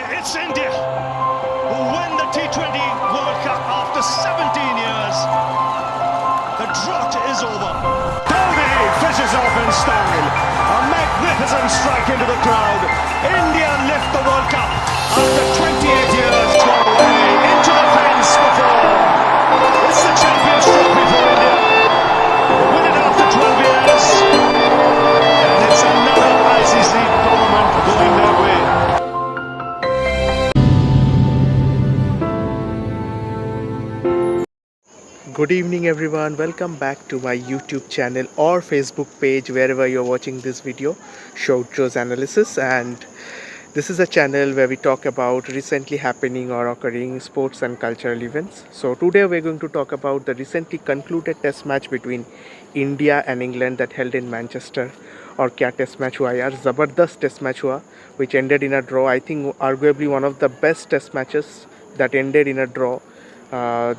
It's India who win the T20 World Cup after 17 years. The drought is over. Dhoni fishes off in style. A magnificent strike into the crowd. India lift the World Cup after 28 years. Gone away into the fence before. It's the Champions Trophy for India. They win it after 12 years. And it's another ICC tournament going their way. Good evening everyone, welcome back to my YouTube channel or Facebook page wherever you're watching this video, Showjo's Analysis, and this is a channel where we talk about recently happening or occurring sports and cultural events. So today we're going to talk about the recently concluded test match between India and England that held in Manchester. और क्या test match हुआ यार, ज़बरदस्त test match हुआ which ended in a draw. I think arguably one of the best test matches that ended in a draw.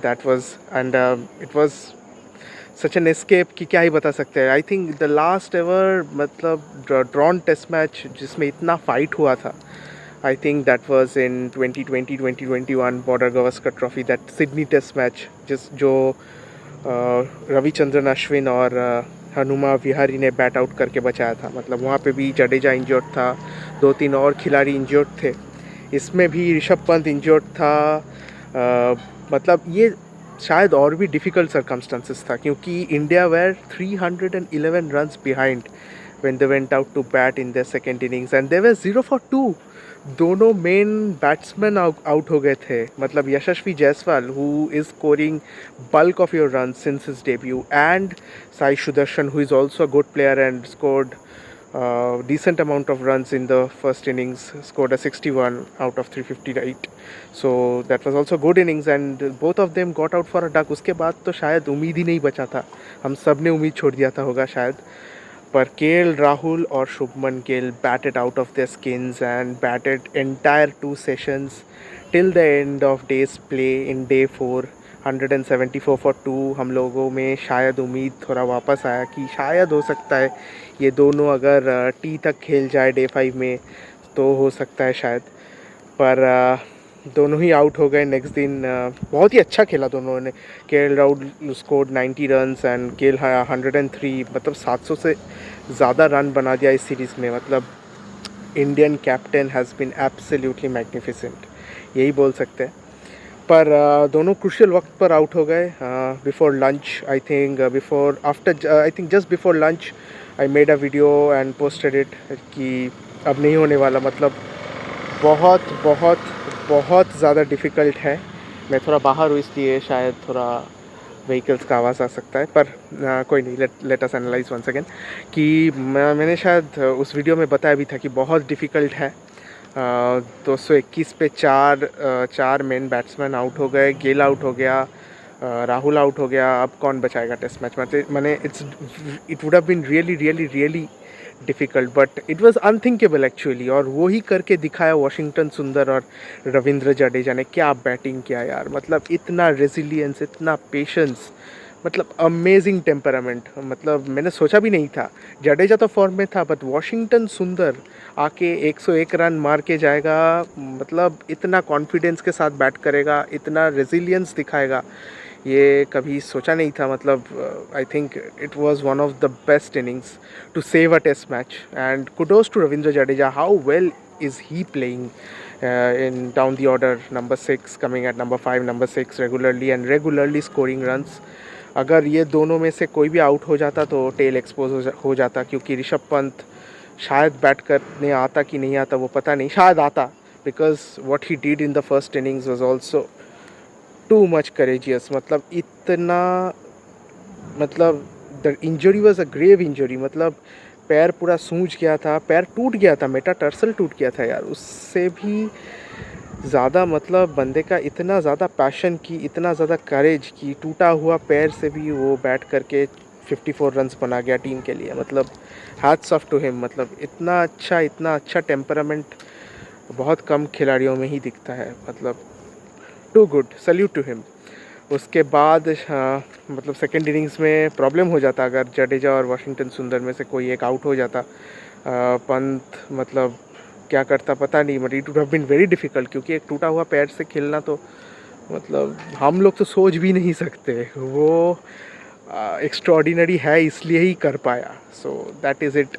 That was and it was such an escape कि क्या ही बता सकते हैं. I think the last ever मतलब drawn test match जिसमें इतना fight हुआ था, I think that was in 2020-2021 Border Gavaskar Trophy, that Sydney test match जो रविचंद्रन अश्विन और हनुमा विहारी ने बैट आउट करके बचाया था. मतलब वहाँ पे भी जडेजा इंजर्ड था, 2-3 और खिलाड़ी इंजर्ड थे, इसमें भी ऋषभ पंत इंजर्ड था. मतलब ये शायद और भी डिफ़िकल्ट सर्कमस्टांसेस था क्योंकि India were 311 runs behind when they went out to bat in the second innings and they were 0 for 2. दोनों मेन बैट्समैन आउट हो गए थे. मतलब Yashasvi Jaiswal who is scoring bulk of your run since his debut, and Sai Sudharsan who is also a good player and scored decent amount of runs in the first innings, scored a 61 out of 358. So that was also good innings and both of them got out for a duck. उसके बाद तो शायद उम्मीद ही नहीं बचा था, हम सब ने उम्मीद छोड़ दिया था होगा शायद. पर केएल राहुल और Shubman Gill batted out of their skins and batted entire 2 sessions till the end of day's play in day 4. 174 for 2. हम लोगों में शायद उम्मीद थोड़ा वापस आया कि शायद हो सकता है ये दोनों अगर टी तक खेल जाए डे 5 में तो हो सकता है शायद. पर दोनों ही आउट हो गए नेक्स्ट दिन. बहुत ही अच्छा खेला दोनों ने. KL Rahul scored 90 runs and Gill 103. मतलब 700 से ज़्यादा रन बना दिया इस सीरीज़ में. मतलब Indian captain has been absolutely magnificent, यही बोल सकते हैं. पर दोनों क्रूशियल वक्त पर आउट हो गए. Before lunch I think I think just before lunch I made a video and posted it कि अब नहीं होने वाला. मतलब बहुत बहुत बहुत ज़्यादा डिफ़िकल्ट है. मैं थोड़ा बाहर हूँ इसलिए शायद थोड़ा व्हीकल्स का आवाज़ आ सकता है, पर कोई नहीं. Let us analyse once again कि मैंने शायद उस वीडियो में बताया भी था कि बहुत डिफ़िकल्ट है. 221 पे चार मेन बैट्समैन आउट हो गए. गिल आउट हो गया, राहुल आउट हो गया. अब कौन बचाएगा टेस्ट मैच में? मैंने it would have been really difficult, but it was unthinkable actually. और वो ही करके दिखाया वॉशिंगटन सुंदर और रविंद्र जडेजा ने. क्या बैटिंग किया यार. मतलब इतना रेजिलियंस, इतना पेशेंस, मतलब अमेजिंग टेम्परामेंट. मतलब मैंने सोचा भी नहीं था. जडेजा तो फॉर्म में था, बट वॉशिंगटन सुंदर आके 101 रन मार के जाएगा. मतलब इतना कॉन्फिडेंस के साथ बैट करेगा, इतना रेजिलियंस दिखाएगा, ये कभी सोचा नहीं था. मतलब I think it was one of the best innings to save a test match. And kudos to Ravindra Jadeja, how well is he playing in down the order, number 6 coming at number 5, number 6 regularly scoring runs. अगर ये दोनों में से कोई भी out हो जाता तो टेल एक्सपोज हो जाता, क्योंकि ऋषभ पंत शायद बैट करने आता कि नहीं आता वो पता नहीं. शायद आता, because what he did in the first innings was also too much courageous. मतलब इतना, मतलब the injury was a grave injury. मतलब पैर पूरा सूज गया था, पैर टूट गया था, मेटाटार्सल टूट गया था यार. उससे भी ज़्यादा मतलब बंदे का इतना ज़्यादा पैशन की, इतना ज़्यादा करेज की, टूटा हुआ पैर से भी वो बैट करके 54 रन्स बना गया टीम के लिए. मतलब हैट्स ऑफ टू हिम. मतलब इतना अच्छा टेम्परामेंट बहुत कम खिलाड़ियों में ही दिखता है. मतलब too good, salute to him. उसके बाद मतलब सेकेंड इनिंग्स में प्रॉब्लम हो जाता अगर जडेजा और वाशिंगटन सुंदर में से कोई एक आउट हो जाता. पंत मतलब क्या करता पता नहीं, but it would have been very difficult, क्योंकि एक टूटा हुआ पैर से खेलना तो मतलब हम लोग तो सोच भी नहीं सकते। वो एक्स्ट्रॉर्डिनरी है, इसलिए ही कर पाया, सो दैट इज़ इट।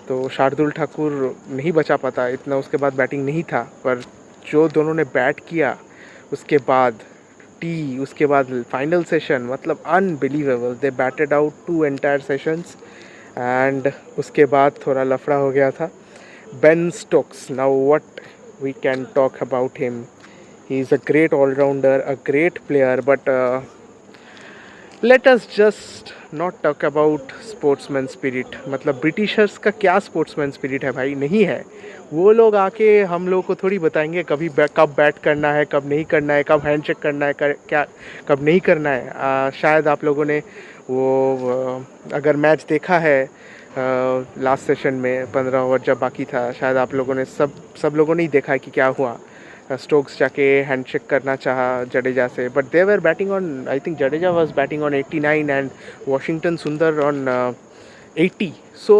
तो शार्दुल ठाकुर नहीं बचा पाता, इतना उसके बाद बैटिंग नहीं था, पर जो दोनों ने बैट किया उसके बाद उसके बाद फाइनल सेशन, मतलब unbelievable. They batted out 2 entire sessions and उसके बाद थोड़ा लफड़ा हो गया था। Ben Stokes, now what we can talk about him. He is a great allrounder, a great player, but let us just not talk about sportsman spirit. मतलब Britishers का क्या स्पोर्ट्समैन स्पिरिट है भाई, नहीं है। वो लोग आके हम लोग को थोड़ी बताएंगे कब बैट करना है, कब नहीं करना है, कब हैंडशेक करना है, क्या कब नहीं करना है। शायद आप लोगों ने वो अगर मैच देखा है लास्ट सेशन में 15 ओवर जब बाकी था, शायद आप लोगों ने सब लोगों ने ही देखा है कि क्या हुआ। स्टोक्स जाके हैंडशेक करना चाहा जडेजा से, but they were batting on, I think Jadeja was batting on 89 and Washington Sundar on 80। So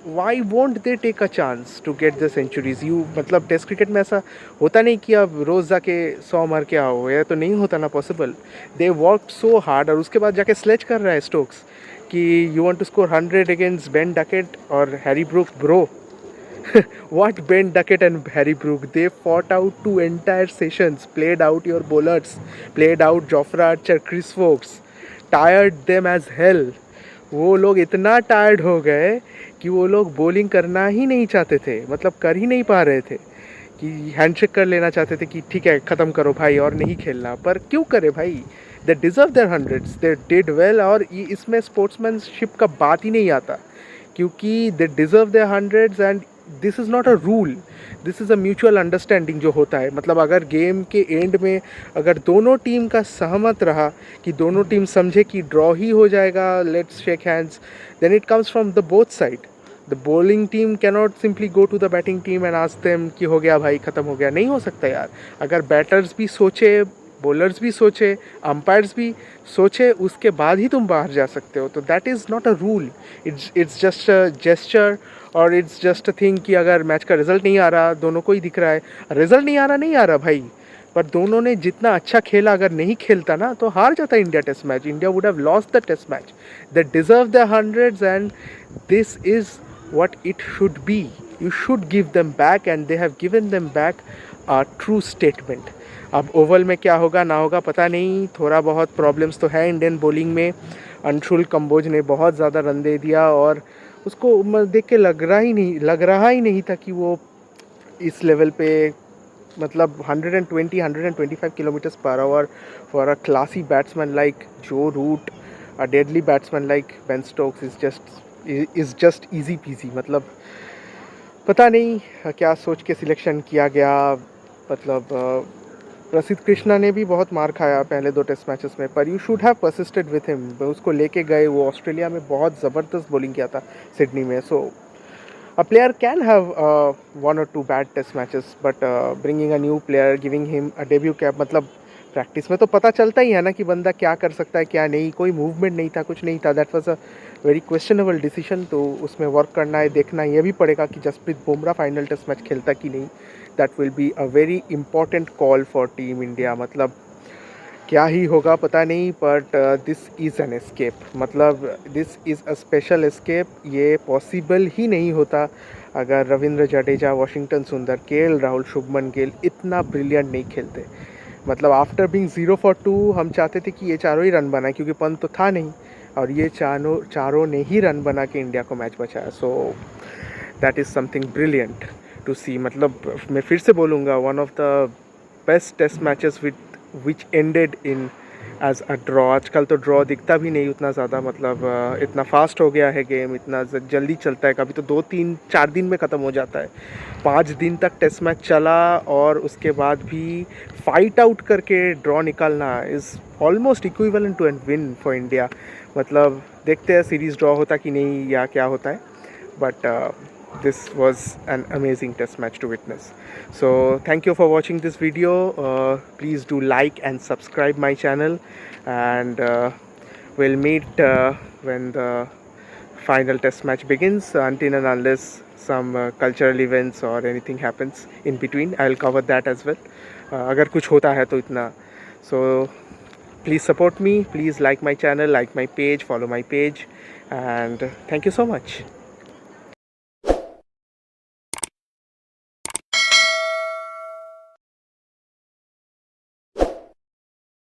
why won't they take a chance to get the centuries. You मतलब टेस्ट क्रिकेट में ऐसा होता नहीं कि आप रोज़ जाके 100 मार के आओ, यह तो नहीं होता ना possible. They work so hard, और उसके बाद जाके स्लेज कर रहा है स्टोक्स कि you want to score 100 against Ben Duckett और Harry Brook, bro. What Ben Duckett and Harry Brook, they fought out 2 entire sessions, played out your bowlers, played out Jofra Archer, Chris Wokes, tired them as hell. वो लोग इतना tired हो गए कि वो लोग bowling करना ही नहीं चाहते थे, मतलब कर ही नहीं पा रहे थे, कि हैंडशेक कर लेना चाहते थे कि ठीक है ख़त्म करो भाई और नहीं खेलना। पर क्यों करे भाई, they deserve their hundreds, they did well. और इसमें स्पोर्ट्समैनशिप का बात ही नहीं आता, क्योंकि they deserve their hundreds and this is not a rule, this is a mutual understanding जो होता है। मतलब अगर गेम के एंड में अगर दोनों टीम का सहमत रहा कि दोनों टीम समझे कि ड्रॉ ही हो जाएगा, let's shake hands, then it comes from the both side. The bowling team cannot simply go to the batting team and ask them कि हो गया भाई, ख़त्म हो गया। नहीं हो सकता यार। अगर बैटर्स भी सोचे, बॉलर्स भी सोचे, अंपायर्स भी सोचे, उसके बाद ही तुम बाहर जा सकते हो। तो that is not a rule, it's just a gesture, और इट्स जस्ट अ थिंग कि अगर मैच का रिजल्ट नहीं आ रहा, दोनों को ही दिख रहा है रिजल्ट नहीं आ रहा भाई, पर दोनों ने जितना अच्छा खेला, अगर नहीं खेलता ना तो हार जाता India test match. India would have lost the test match. They deserve the hundreds and this is what it should be. You should give them back and they have given them back a true statement. अब Oval में क्या होगा ना होगा पता नहीं, थोड़ा बहुत प्रॉब्लम्स तो है इंडियन बॉलिंग में। अंशुल कंबोज ने बहुत ज़्यादा रन दे दिया और उसको देख के लग रहा ही नहीं था कि वो इस लेवल पे, मतलब 125 kilometres per hour for a classy batsman like Joe Root, a deadly batsman like Ben Stokes is just easy peasy. मतलब पता नहीं क्या सोच के सिलेक्शन किया गया। मतलब प्रसिद्ध कृष्णा ने भी बहुत मार खाया पहले 2 टेस्ट मैचेस में, पर you should have persisted with him. उसको लेके गए, वो ऑस्ट्रेलिया में बहुत ज़बरदस्त बॉलिंग किया था सिडनी में। सो a player can have 1 or 2 bad test matches, but bringing a new player, giving him a debut cap, मतलब प्रैक्टिस में तो पता चलता ही है ना कि बंदा क्या कर सकता है क्या नहीं। कोई मूवमेंट नहीं था, कुछ नहीं था। That was a very questionable decision. तो उसमें वर्क करना है, देखना ये भी पड़ेगा कि Jasprit Bumrah final test match खेलता कि नहीं। That will be a very important call for team India. मतलब क्या ही होगा पता नहीं, but this is an escape, मतलब this is a special escape. ये पॉसिबल ही नहीं होता अगर रविंद्र जडेजा, वॉशिंगटन सुंदर, केएल राहुल, शुभमन गिल इतना ब्रिलियंट नहीं खेलते। मतलब आफ्टर बीइंग 0 for 2 हम चाहते थे कि ये चारों ही रन बनाए, क्योंकि पंत तो था नहीं, और ये चारों ने ही रन बना के इंडिया को मैच बचाया। So that is something brilliant to see. मतलब मैं फिर से बोलूँगा, one of the best test matches which ended in as a draw. आजकल तो ड्रॉ दिखता भी नहीं उतना ज़्यादा, मतलब इतना फास्ट हो गया है गेम, इतना जल्दी चलता है। कभी तो 2-3-4 दिन में ख़त्म हो जाता है। 5 दिन तक टेस्ट मैच चला और उसके बाद भी फाइट आउट करके ड्रॉ निकालना is almost equivalent to an win for India. मतलब देखते हैं सीरीज़ ड्रॉ होता कि नहीं या क्या होता है, but this was an amazing test match to witness. So thank you for watching this video. Please do like and subscribe my channel, and we'll meet when the final test match begins. Until and unless some cultural events or anything happens in between, I'll cover that as well. अगर कुछ होता है तो इतना. So please support me, please like my channel, like my page, follow my page, and thank you so much.